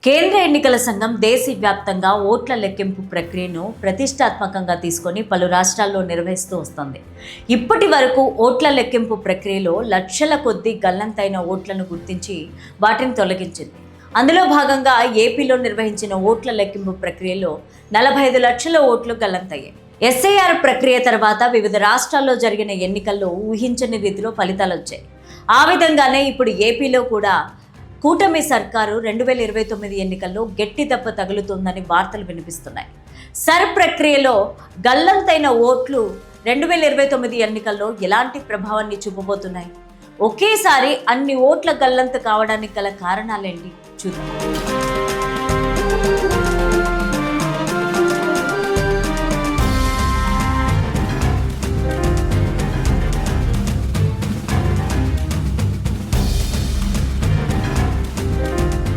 కేంద్ర ఎన్నికల సంఘం దేశవ్యాప్తంగా ఓట్ల లెక్కింపు ప్రక్రియను ప్రతిష్టాత్మకంగా తీసుకొని పలు రాష్ట్రాల్లో నిర్వహిస్తూ వస్తోంది. ఇప్పటి వరకు ఓట్ల లెక్కింపు ప్రక్రియలో లక్షల కొద్దీ గల్లంతైన ఓట్లను గుర్తించి వాటిని తొలగించింది. అందులో భాగంగా ఏపీలో నిర్వహించిన ఓట్ల లెక్కింపు ప్రక్రియలో 45 లక్షల ఓట్లు గల్లంతయ్యాయి. ఎస్ఐఆర్ ప్రక్రియ తర్వాత వివిధ రాష్ట్రాల్లో జరిగిన ఎన్నికల్లో ఊహించని రీతిలో ఫలితాలు వచ్చాయి. ఆ విధంగానే ఇప్పుడు ఏపీలో కూడా కూటమి సర్కారు 2029 ఎన్నికల్లో గట్టి దెబ్బ తగులుతుందని వార్తలు వినిపిస్తున్నాయి. సర్ ప్రక్రియలో గల్లంతైన ఓట్లు 2029 ఎన్నికల్లో ఎలాంటి ప్రభావాన్ని చూపబోతున్నాయి? ఒకేసారి అన్ని ఓట్ల గల్లంతు కావడానికి గల కారణాలేంటి చూద్దాం.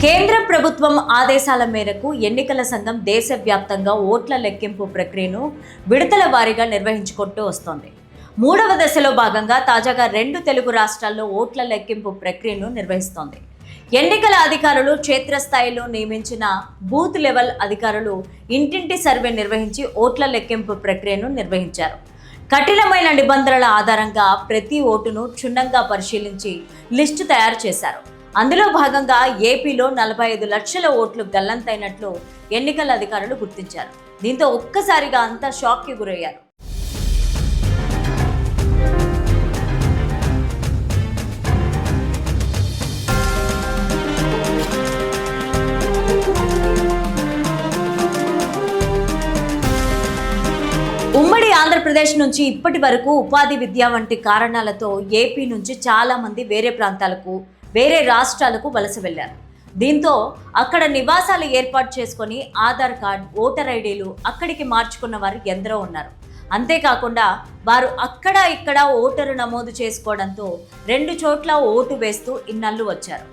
కేంద్ర ప్రభుత్వం ఆదేశాల మేరకు ఎన్నికల సంఘం దేశవ్యాప్తంగా ఓట్ల లెక్కింపు ప్రక్రియను విడతల వారీగా నిర్వహించుకుంటూ వస్తోంది. 3వ దశలో భాగంగా తాజాగా 2 తెలుగు రాష్ట్రాల్లో ఓట్ల లెక్కింపు ప్రక్రియను నిర్వహిస్తోంది. ఎన్నికల అధికారులు క్షేత్రస్థాయిలో నియమించిన బూత్ లెవెల్ అధికారులు ఇంటింటి సర్వే నిర్వహించి ఓట్ల లెక్కింపు ప్రక్రియను నిర్వహించారు. కఠినమైన నిబంధనల ఆధారంగా ప్రతి ఓటును క్షుణ్ణంగా పరిశీలించి లిస్టు తయారు చేశారు. అందులో భాగంగా ఏపీలో 45 లక్షల ఓట్లు గల్లంతైనట్లు ఎన్నికల అధికారులు గుర్తించారు. దీంతో ఒక్కసారిగా అంతా షాక్కి గురయ్యారు. ఉమ్మడి ఆంధ్రప్రదేశ్ నుంచి ఇప్పటి వరకు ఉపాధి విద్య వంటి కారణాలతో ఏపీ నుంచి చాలా మంది వేరే ప్రాంతాలకు వేరే రాష్ట్రాలకు వలస వెళ్లారు. దీంతో అక్కడ నివాసాలు ఏర్పాటు చేసుకొని ఆధార్ కార్డ్, ఓటర్ ఐడీలు అక్కడికి మార్చుకున్న వారు ఎందరో ఉన్నారు. అంతేకాకుండా వారు అక్కడ ఇక్కడ ఓటరు నమోదు చేసుకోవడంతో 2 చోట్ల ఓటు వేస్తూ ఇన్నాళ్ళు వచ్చారు.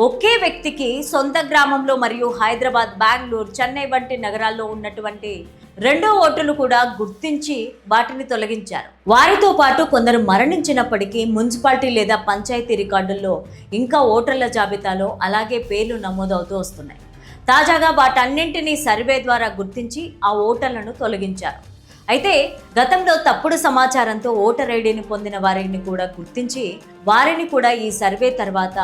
ఒకే వ్యక్తికి సొంత గ్రామంలో మరియు హైదరాబాద్, బెంగళూరు, చెన్నై వంటి నగరాల్లో ఉన్నటువంటి 2 ఓటులు కూడా గుర్తించి వాటిని తొలగించారు. వారితో పాటు కొందరు మరణించినప్పటికీ మున్సిపాలిటీ లేదా పంచాయతీ రికార్డుల్లో ఇంకా ఓటర్ల జాబితాలో అలాగే పేర్లు నమోదవుతూ వస్తున్నాయి. తాజాగా వాటన్నింటినీ సర్వే ద్వారా గుర్తించి ఆ ఓటర్లను తొలగించారు. అయితే గతంలో తప్పుడు సమాచారంతో ఓటర్ ఐడీని పొందిన వారిని కూడా గుర్తించి వారిని కూడా ఈ సర్వే తర్వాత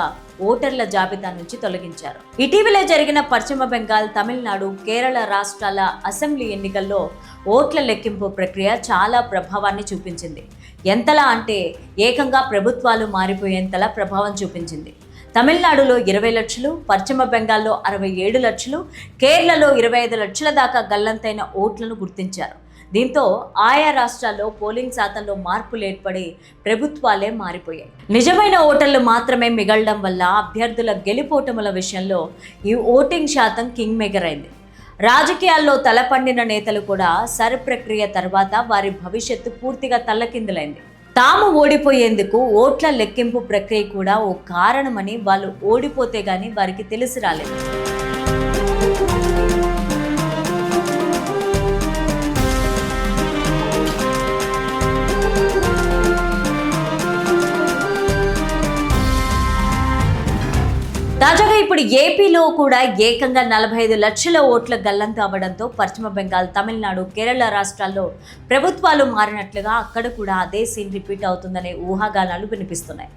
ఓటర్ల జాబితా నుంచి తొలగించారు. ఇటీవలే జరిగిన పశ్చిమ బెంగాల్, తమిళనాడు, కేరళ రాష్ట్రాల అసెంబ్లీ ఎన్నికల్లో ఓట్ల లెక్కింపు ప్రక్రియ చాలా ప్రభావాన్ని చూపించింది. ఎంతలా అంటే ఏకంగా ప్రభుత్వాలు మారిపోయేంతలా ప్రభావం చూపించింది. తమిళనాడులో 20 లక్షలు, పశ్చిమ బెంగాల్లో 67 లక్షలు, కేరళలో 25 లక్షల దాకా గల్లంతైన ఓట్లను గుర్తించారు. దీంతో ఆయా రాష్ట్రాల్లో పోలింగ్ శాతంలో మార్పులు ఏర్పడి ప్రభుత్వాలే మారిపోయాయి. నిజమైన ఓటర్లు మాత్రమే మిగలడం వల్ల అభ్యర్థుల గెలుపోటముల విషయంలో ఈ ఓటింగ్ శాతం కింగ్ మేకర్ అయింది. రాజకీయాల్లో తలపండిన నేతలు కూడా సర్ ప్రక్రియ తర్వాత వారి భవిష్యత్తు పూర్తిగా తల్లకిందులైంది. తాము ఓడిపోయేందుకు ఓట్ల లెక్కింపు ప్రక్రియ కూడా ఓ కారణమని వాళ్ళు ఓడిపోతే గానీ వారికి తెలిసి రాలేదు. తాజాగా ఇప్పుడు ఏపీలో కూడా ఏకంగా 45 లక్షల ఓట్ల గల్లంతు అవ్వడంతో పశ్చిమ బెంగాల్, తమిళనాడు, కేరళ రాష్ట్రాల్లో ప్రభుత్వాలు మారినట్లుగా అక్కడ కూడా అదే సీన్ రిపీట్ అవుతుందనే ఊహాగానాలు వినిపిస్తున్నాయి.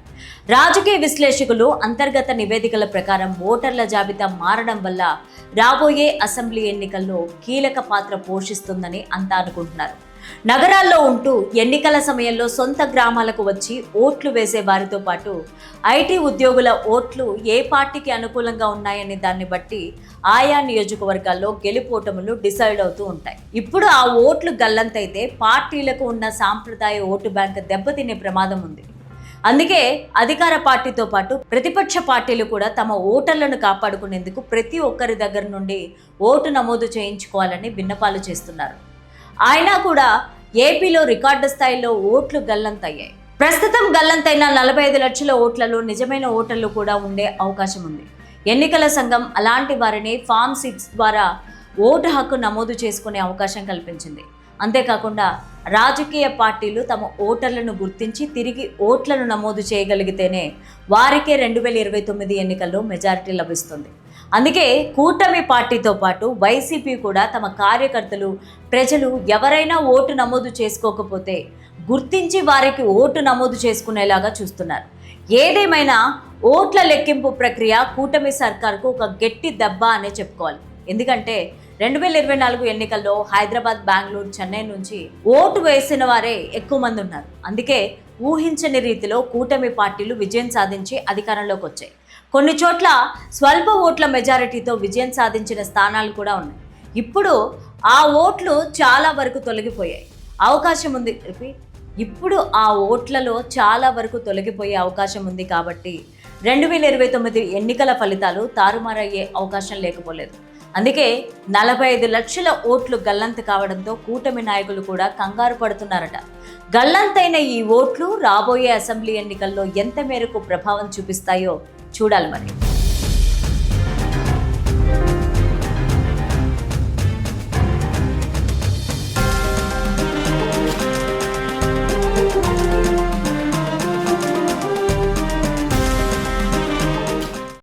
రాజకీయ విశ్లేషకులు అంతర్గత నివేదికల ప్రకారం ఓటర్ల జాబితా మారడం వల్ల రాబోయే అసెంబ్లీ ఎన్నికల్లో కీలక పాత్ర పోషిస్తుందని అంతా అనుకుంటున్నారు. నగరాల్లో ఉంటూ ఎన్నికల సమయంలో సొంత గ్రామాలకు వచ్చి ఓట్లు వేసే వారితో పాటు ఐటీ ఉద్యోగుల ఓట్లు ఏ పార్టీకి అనుకూలంగా ఉన్నాయనే దాన్ని బట్టి ఆయా నియోజకవర్గాల్లో గెలుపోటములు డిసైడ్ అవుతూ ఉంటాయి. ఇప్పుడు ఆ ఓట్లు గల్లంతైతే పార్టీలకు ఉన్న సాంప్రదాయ ఓటు బ్యాంక్ దెబ్బతినే ప్రమాదం ఉంది. అందుకే అధికార పార్టీతో పాటు ప్రతిపక్ష పార్టీలు కూడా తమ ఓటర్లను కాపాడుకునేందుకు ప్రతి ఒక్కరి దగ్గర నుండి ఓటు నమోదు చేయించుకోవాలని విన్నపాలు చేస్తున్నారు. అయినా కూడా ఏపీలో రికార్డు స్థాయిలో ఓట్లు గల్లంతయ్యాయి. ప్రస్తుతం గల్లంతైన 45 లక్షల ఓట్లలో నిజమైన ఓటర్లు కూడా ఉండే అవకాశం ఉంది. ఎన్నికల సంఘం అలాంటి వారిని ఫామ్ 6 ద్వారా ఓటు హక్కు నమోదు చేసుకునే అవకాశం కల్పించింది. అంతేకాకుండా రాజకీయ పార్టీలు తమ ఓటర్లను గుర్తించి తిరిగి ఓట్లను నమోదు చేయగలిగితేనే వారికే 2029 ఎన్నికల్లో మెజారిటీ లభిస్తుంది. అందుకే కూటమి పార్టీతో పాటు వైసీపీ కూడా తమ కార్యకర్తలు, ప్రజలు ఎవరైనా ఓటు నమోదు చేసుకోకపోతే గుర్తించి వారికి ఓటు నమోదు చేసుకునేలాగా చూస్తున్నారు. ఏదేమైనా ఓట్ల లెక్కింపు ప్రక్రియ కూటమి సర్కార్కు ఒక గట్టి దెబ్బ అనే చెప్పుకోవాలి. ఎందుకంటే 2024 ఎన్నికల్లో హైదరాబాద్, బెంగళూరు, చెన్నై నుంచి ఓటు వేసిన వారే ఎక్కువ మంది ఉన్నారు. అందుకే ఊహించని రీతిలో కూటమి పార్టీలు విజయం సాధించి అధికారంలోకి వచ్చాయి. కొన్ని చోట్ల స్వల్ప ఓట్ల మెజారిటీతో విజయం సాధించిన స్థానాలు కూడా ఉన్నాయి. ఇప్పుడు ఆ ఓట్లు చాలా వరకు తొలగిపోయాయి. అవకాశం ఉంది ఇప్పుడు ఆ ఓట్లలో చాలా వరకు తొలగిపోయే అవకాశం ఉంది. కాబట్టి 2029 ఎన్నికల ఫలితాలు తారుమారయ్యే అవకాశం లేకపోలేదు. అందుకే 45 లక్షల ఓట్లు గల్లంతు కావడంతో కూటమి నాయకులు కూడా కంగారు పడుతున్నారట. గల్లంతైన ఈ ఓట్లు రాబోయే అసెంబ్లీ ఎన్నికల్లో ఎంత మేరకు ప్రభావం చూపిస్తాయో చూడాలి మరి.